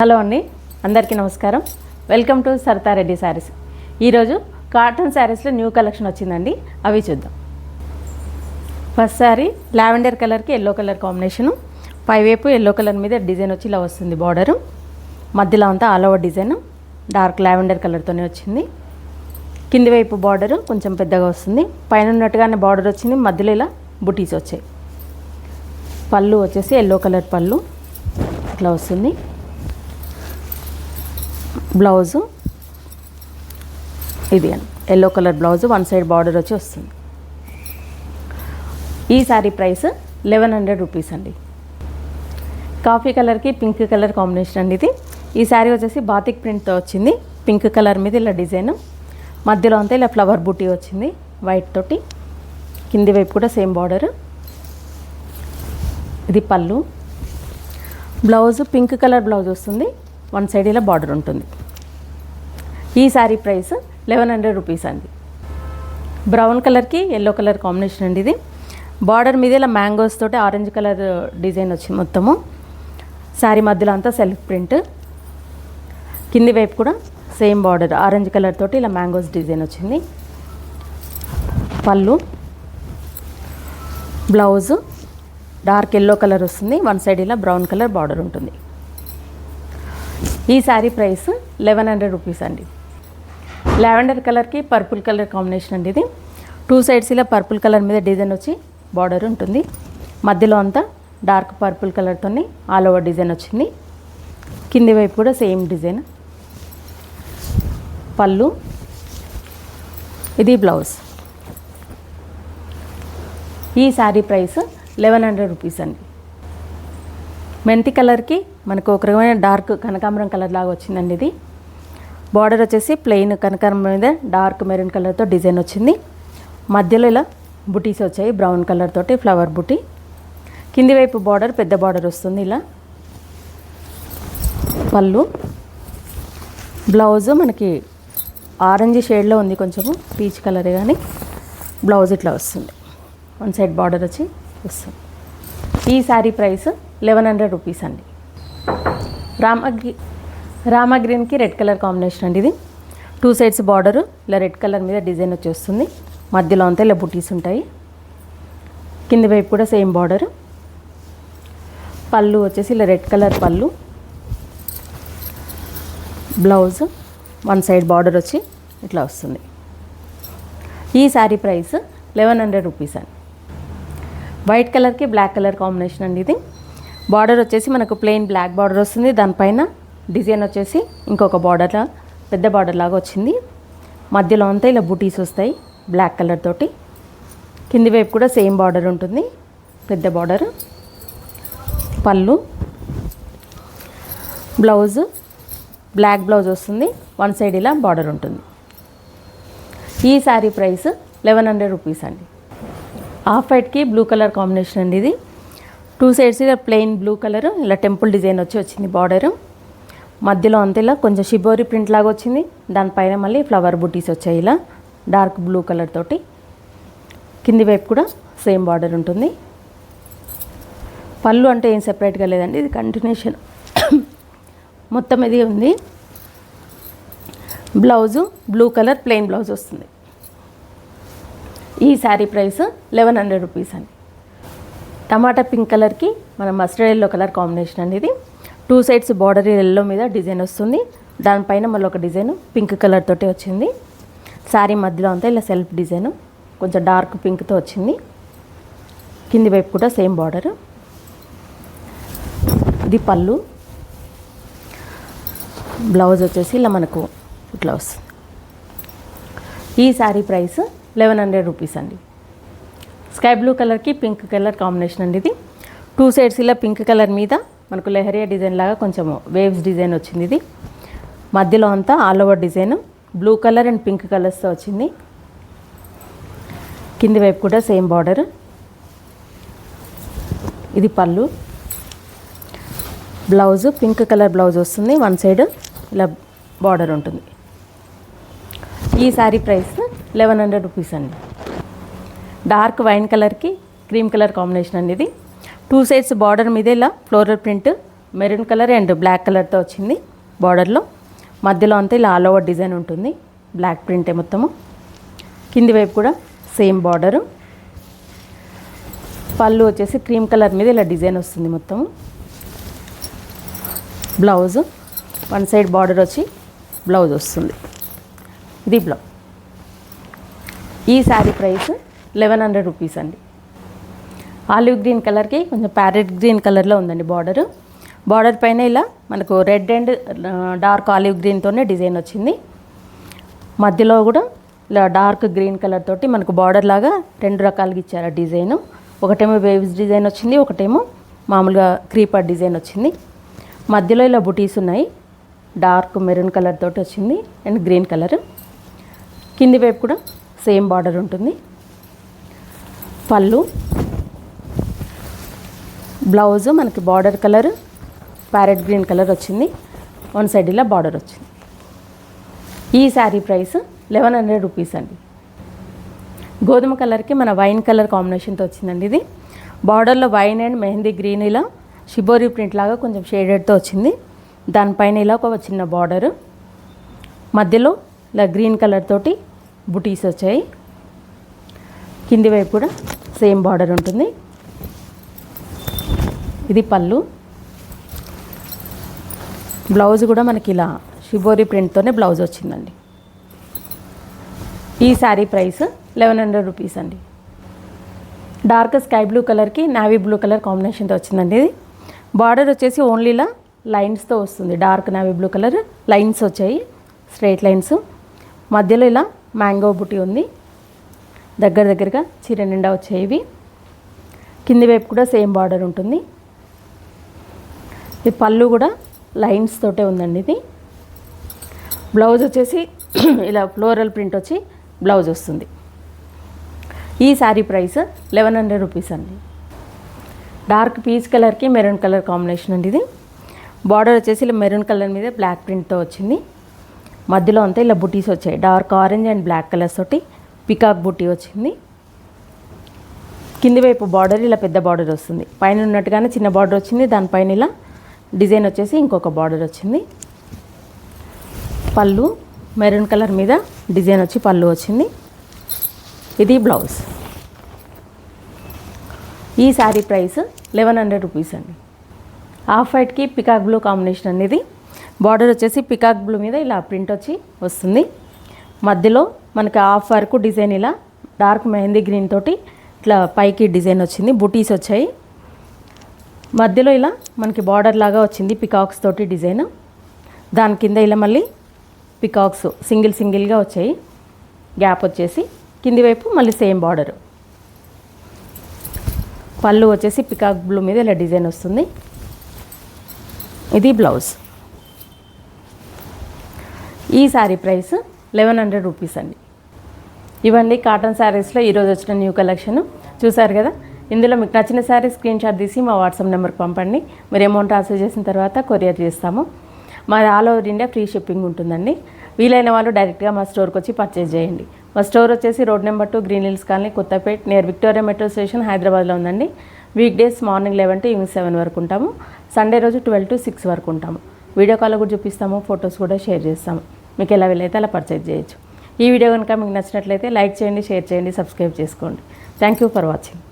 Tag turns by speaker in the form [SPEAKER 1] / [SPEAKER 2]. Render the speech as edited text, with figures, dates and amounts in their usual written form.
[SPEAKER 1] Hello అండి, అందరికీ నమస్కారం. Welcome to Sarita Reddy Sarees. ఈరోజు కాటన్ శారీస్లో న్యూ కలెక్షన్ వచ్చిందండి, అవి చూద్దాం. ఫస్ట్ శారీ లావెండర్ కలర్కి ఎల్లో కలర్ కాంబినేషను. పైవైపు ఎల్లో కలర్ మీద డిజైన్ వచ్చి ఇలా వస్తుంది. బార్డరు మధ్యలో అంతా all over design dark lavender కలర్తోనే వచ్చింది. కింది వైపు బార్డరు కొంచెం పెద్దగా వస్తుంది. పైన ఉన్నట్టుగానే బార్డర్ వచ్చింది, మధ్యలో ఇలా బుటీస్ వచ్చాయి. పళ్ళు వచ్చేసి ఎల్లో కలర్ పళ్ళు ఇట్లా వస్తుంది. బ్లౌజు ఇది yellow colour blouse, one side border వచ్చి వస్తుంది. ఈ శారీ ప్రైస్ 1100 రూపీస్ అండి. కాఫీ కలర్కి పింక్ కలర్ కాంబినేషన్ అండి ఇది. ఈ శారీ వచ్చేసి బాతిక్ ప్రింట్తో వచ్చింది. పింక్ కలర్ మీద ఇలా డిజైన్, మధ్యలో అంతా ఇలా ఫ్లవర్ బూటీ వచ్చింది వైట్ తోటి. కింది వైపు కూడా సేమ్ బార్డర్. ఇది పళ్ళు. బ్లౌజ్ పింక్ కలర్ బ్లౌజ్ వస్తుంది, వన్ సైడ్ ఇలా బార్డర్ ఉంటుంది. ఈ శారీ ప్రైస్ 1100 రూపీస్ అండి. బ్రౌన్ కలర్కి ఎల్లో కలర్ కాంబినేషన్ అండి ఇది. బార్డర్ మీద ఇలా మ్యాంగోస్ తోటి ఆరెంజ్ కలర్ డిజైన్ వచ్చింది మొత్తము. శారీ మధ్యలో అంతా సెల్ఫ్ ప్రింట్. కింది వైపు కూడా సేమ్ బార్డర్ ఆరెంజ్ కలర్ తోటి ఇలా మ్యాంగోస్ డిజైన్ వచ్చింది. పళ్ళు. బ్లౌజు డార్క్ ఎల్లో కలర్ వస్తుంది, వన్ సైడ్ ఇలా బ్రౌన్ కలర్ బార్డర్ ఉంటుంది. ఈ శారీ ప్రైస్ 1100 రూపీస్ అండి. లావెండర్ కలర్కి పర్పుల్ కలర్ కాంబినేషన్ అండి ఇది. టూ సైడ్స్ ఇలా పర్పుల్ కలర్ మీద డిజైన్ వచ్చి బార్డర్ ఉంటుంది. మధ్యలో అంతా డార్క్ పర్పుల్ కలర్తో ఆల్ ఓవర్ డిజైన్ వచ్చింది. కింది వైపు కూడా సేమ్ డిజైన్. పళ్ళు. ఇది బ్లౌజ్. ఈ శారీ ప్రైస్ 1100 రూపీస్ అండి. మెంతి కలర్కి మనకు ఒక రకమైన డార్క్ కనకాంబరం కలర్ లాగా వచ్చిందండి ఇది. బార్డర్ వచ్చేసి ప్లెయిన్ కనకాంబరం మీద డార్క్ మెరూన్ కలర్తో డిజైన్ వచ్చింది. మధ్యలో ఇలా బుటీస్ వచ్చాయి బ్రౌన్ కలర్ తోటి ఫ్లవర్ బుటీ. కింది వైపు బార్డర్ పెద్ద బార్డర్ వస్తుంది ఇలా. పళ్ళు. బ్లౌజ్ మనకి ఆరెంజ్ షేడ్లో ఉంది, కొంచెము పీచ్ కలరే కానీ బ్లౌజ్ ఇట్లా వస్తుంది, వన్ సైడ్ బార్డర్ వచ్చి వస్తుంది. ఈ శారీ ప్రైస్ 1100 రూపీస్ అండి. రామా గ్రీన్కి రెడ్ కలర్ కాంబినేషన్ అండి ఇది. టూ సైడ్స్ బార్డరు ఇలా రెడ్ కలర్ మీద డిజైన్ వచ్చి వస్తుంది. మధ్యలో అంతా ఇలా బుటీస్ ఉంటాయి. కింది వైపు కూడా సేమ్ బార్డరు. పళ్ళు వచ్చేసి ఇలా రెడ్ కలర్ పళ్ళు. బ్లౌజ్ వన్ సైడ్ బార్డర్ వచ్చి ఇట్లా వస్తుంది. ఈ శారీ ప్రైస్ 1100 రూపీస్ అండి. వైట్ కలర్కి బ్లాక్ కలర్ కాంబినేషన్ అండి ఇది. బార్డర్ వచ్చేసి మనకు ప్లెయిన్ బ్లాక్ బార్డర్ వస్తుంది, దానిపైన డిజైన్ వచ్చేసి ఇంకొక బార్డర్ పెద్ద బార్డర్ లాగా వచ్చింది. మధ్యలో అంతా ఇలా బూటీస్ వస్తాయి బ్లాక్ కలర్ తోటి. కింది వైపు కూడా సేమ్ బార్డర్ ఉంటుంది, పెద్ద బార్డర్. పళ్ళు. బ్లౌజ్ బ్లాక్ బ్లౌజ్ వస్తుంది, వన్ సైడ్ ఇలా బార్డర్ ఉంటుంది. ఈ శారీ ప్రైస్ 1100 రూపీస్ అండి. ఆఫ్ వైట్కి బ్లూ కలర్ కాంబినేషన్ అండి ఇది. టూ సైడ్స్ ఇలా ప్లెయిన్ బ్లూ కలర్ ఇలా టెంపుల్ డిజైన్ వచ్చి వచ్చింది బార్డరు. మధ్యలో అంతా ఇలా కొంచెం షిబోరి ప్రింట్ లాగా వచ్చింది, దానిపైన మళ్ళీ ఫ్లవర్ బుటీస్ వచ్చాయి ఇలా డార్క్ బ్లూ కలర్ తోటి. కింది వైపు కూడా సేమ్ బార్డర్ ఉంటుంది. పళ్ళు అంటే ఏం సెపరేట్గా లేదండి, ఇది కంటిన్యూషన్ మొత్తం ఇది ఉంది. Blouse blue colour plain blouse వస్తుంది. ఈ శారీ ప్రైస్ 1100 రూపీస్ అండి. టమాటా పింక్ కలర్కి మన మస్టర్డ్ ఎల్లో కలర్ కాంబినేషన్ అండి ఇది. టూ సైడ్స్ బార్డర్ ఎల్లో మీద డిజైన్ వస్తుంది, దానిపైన మళ్ళీ ఒక డిజైన్ పింక్ కలర్ తోటి వచ్చింది. శారీ మధ్యలో అంతా ఇలా సెల్ఫ్ డిజైన్ కొంచెం డార్క్ పింక్తో వచ్చింది. కింది వైపు కూడా సేమ్ బార్డర్. ఇది పళ్ళు. బ్లౌజ్ వచ్చేసి ఇలా మనకు ఇట్లా వస్తుంది. ఈ శారీ ప్రైస్ 1100 రూపీస్ అండి. స్కై బ్లూ కలర్కి పింక్ కలర్ కాంబినేషన్ అండి ఇది. టూ సైడ్స్ ఇలా పింక్ కలర్ మీద మనకు లెహరియా డిజైన్ లాగా కొంచెం వేవ్స్ డిజైన్ వచ్చింది ఇది. మధ్యలో అంతా all over design blue colour and pink కలర్స్తో వచ్చింది. కింది వైపు కూడా సేమ్ బార్డర్. ఇది పళ్ళు. బ్లౌజ్ పింక్ కలర్ బ్లౌజ్ వస్తుంది, వన్ సైడ్ ఇలా బార్డర్ ఉంటుంది. ఈ శారీ ప్రైస్ 1100 రూపీస్ అండి. డార్క్ వైన్ కలర్కి క్రీమ్ కలర్ కాంబినేషన్ అండి ఇది. టూ సైడ్స్ బార్డర్ మీద ఇలా floral print maroon colour and black కలర్తో వచ్చింది బార్డర్లో. మధ్యలో అంతా ఇలా ఆల్ ఓవర్ డిజైన్ ఉంటుంది, బ్లాక్ ప్రింటే మొత్తము. కింది వైపు కూడా సేమ్ బార్డరు. పళ్ళు వచ్చేసి క్రీమ్ కలర్ మీద ఇలా డిజైన్ వస్తుంది మొత్తము. బ్లౌజ్ వన్ సైడ్ బార్డర్ వచ్చి బ్లౌజ్ వస్తుంది. ఇది బ్లౌజ్. ఈ శారీ ప్రైస్ 1100 రూపీస్ అండి. ఆలివ్ గ్రీన్ కలర్కి కొంచెం ప్యారెట్ గ్రీన్ కలర్లో ఉందండి బార్డరు. బార్డర్ పైన ఇలా మనకు రెడ్ అండ్ డార్క్ ఆలివ్ గ్రీన్తోనే డిజైన్ వచ్చింది. మధ్యలో కూడా ఇలా డార్క్ గ్రీన్ కలర్ తోటి మనకు బార్డర్ లాగా 2 రకాలుగా ఇచ్చారు డిజైన్. ఒకటేమో వేవ్స్ డిజైన్ వచ్చింది, ఒకటేమో మామూలుగా క్రీపర్ డిజైన్ వచ్చింది. మధ్యలో ఇలా బుటీస్ ఉన్నాయి, డార్క్ మెరూన్ కలర్ తోటి వచ్చింది అండ్ గ్రీన్ కలర్. కింది వైపు కూడా సేమ్ బార్డర్ ఉంటుంది. పళ్ళు, బ్లౌజ్ మనకి border colour parrot green colour వచ్చింది, వన్ సైడ్ ఇలా బార్డర్ వచ్చింది. ఈ శారీ ప్రైస్ 1100 రూపీస్ అండి. గోధుమ కలర్కి మన వైన్ కలర్ కాంబినేషన్తో వచ్చిందండి. ఇది బార్డర్లో వైన్ అండ్ మెహందీ గ్రీన్ ఇలా షిబోరి ప్రింట్ లాగా కొంచెం షేడెడ్తో వచ్చింది. దానిపైన ఇలా ఒక చిన్న బార్డరు, మధ్యలో ఇలా గ్రీన్ కలర్ తోటి బుటీస్ వచ్చాయి. కింది వైపు కూడా సేమ్ బార్డర్ ఉంటుంది. ఇది పళ్ళు. బ్లౌజ్ కూడా మనకి ఇలా షిబోరి ప్రింట్తోనే బ్లౌజ్ వచ్చిందండి. ఈ శారీ ప్రైస్ 1100 రూపీస్ అండి. డార్క్ స్కై బ్లూ కలర్కి నావీ బ్లూ కలర్ కాంబినేషన్తో వచ్చిందండి. ఇది బార్డర్ వచ్చేసి ఓన్లీలా లైన్స్తో వస్తుంది. Dark navy blue colour lines వచ్చాయి, స్ట్రైట్ లైన్స్. మధ్యలో ఇలా మ్యాంగో బుటీ ఉంది, దగ్గరగా చీర నిండా వచ్చాయి ఇవి. కింది వైపు కూడా సేమ్ బార్డర్ ఉంటుంది. ఈ పళ్ళు కూడా లైన్స్ తోటే ఉందండి. ఇది బ్లౌజ్ వచ్చేసి ఇలా ఫ్లోరల్ ప్రింట్ వచ్చి బ్లౌజ్ వస్తుంది. ఈ శారీ ప్రైస్ 1100 రూపీస్ అండి. డార్క్ పీచ్ కలర్కి మెరూన్ కలర్ కాంబినేషన్ అండి. ఇది బార్డర్ వచ్చేసి ఇలా మెరూన్ కలర్ మీద బ్లాక్ ప్రింట్తో వచ్చింది. మధ్యలో అంతా ఇలా బుటీస్ వచ్చాయి, dark orange and black colours తోటి పికాక్ బుటీ వచ్చింది. కింది వైపు బార్డర్ ఇలా పెద్ద బార్డర్ వస్తుంది, పైన ఉన్నట్టుగానే చిన్న బార్డర్ వచ్చింది. దానిపైన ఇలా డిజైన్ వచ్చేసి ఇంకొక బార్డర్ వచ్చింది. పళ్ళు మెరూన్ కలర్ మీద డిజైన్ వచ్చి పళ్ళు వచ్చింది. ఇది బ్లౌజ్. ఈ శారీ ప్రైస్ 1100 రూపీస్ అండి. ఆఫ్ వైట్కి పికాక్ బ్లూ కాంబినేషన్ అనేది. బార్డర్ వచ్చేసి పికాక్ బ్లూ మీద ఇలా ప్రింట్ వచ్చి వస్తుంది. మధ్యలో మనకి హాఫ్ వరకు డిజైన్ ఇలా డార్క్ మెహందీ గ్రీన్ తోటి ఇట్లా పైకి డిజైన్ వచ్చింది, బుటీస్ వచ్చాయి. మధ్యలో ఇలా మనకి బార్డర్ లాగా వచ్చింది పికాక్స్ తోటి డిజైన్. దాని కింద ఇలా మళ్ళీ పికాక్స్ సింగిల్గా వచ్చాయి, గ్యాప్ వచ్చేసి. కింది వైపు మళ్ళీ సేమ్ బార్డర్. పళ్ళు వచ్చేసి పికాక్ బ్లూ మీద ఇలా డిజైన్ వస్తుంది. ఇది బ్లౌజ్. ఈ శారీ ప్రైస్ 1100 రూపీస్ అండి. ఇవన్నీ కాటన్ శారీస్లో ఈరోజు వచ్చిన న్యూ కలెక్షన్ చూసారు కదా. ఇందులో మీకు నచ్చిన శారీ స్క్రీన్ షాట్ తీసి మా వాట్సాప్ నెంబర్కి పంపండి. మీరు అమౌంట్ ట్రాన్స్ఫర్ చేసిన తర్వాత కొరియర్ చేస్తాము. మాది all over India free shipping ఉంటుందండి. వీలైన వాళ్ళు డైరెక్ట్గా మా స్టోర్కి వచ్చి పర్చేజ్ చేయండి. మా స్టోర్ వచ్చేసి road number 2 green hills colony, Kothapet, near Victoria metro station, హైదరాబాద్లో ఉందండి. Week days morning 11 to evening 7 వరకు ఉంటాము. సండే రోజు 12 to 6 వరకు ఉంటాము. వీడియో కాల్లో కూడా చూపిస్తాము, ఫొటోస్ కూడా షేర్ చేస్తాము. మీకు ఎలా వీలైతే అలా పర్చేజ్ చేయొచ్చు. ఈ వీడియో కనుక మీకు నచ్చినట్లయితే లైక్ చేయండి, షేర్ చేయండి, సబ్స్క్రైబ్ చేసుకోండి. Thank you for watching.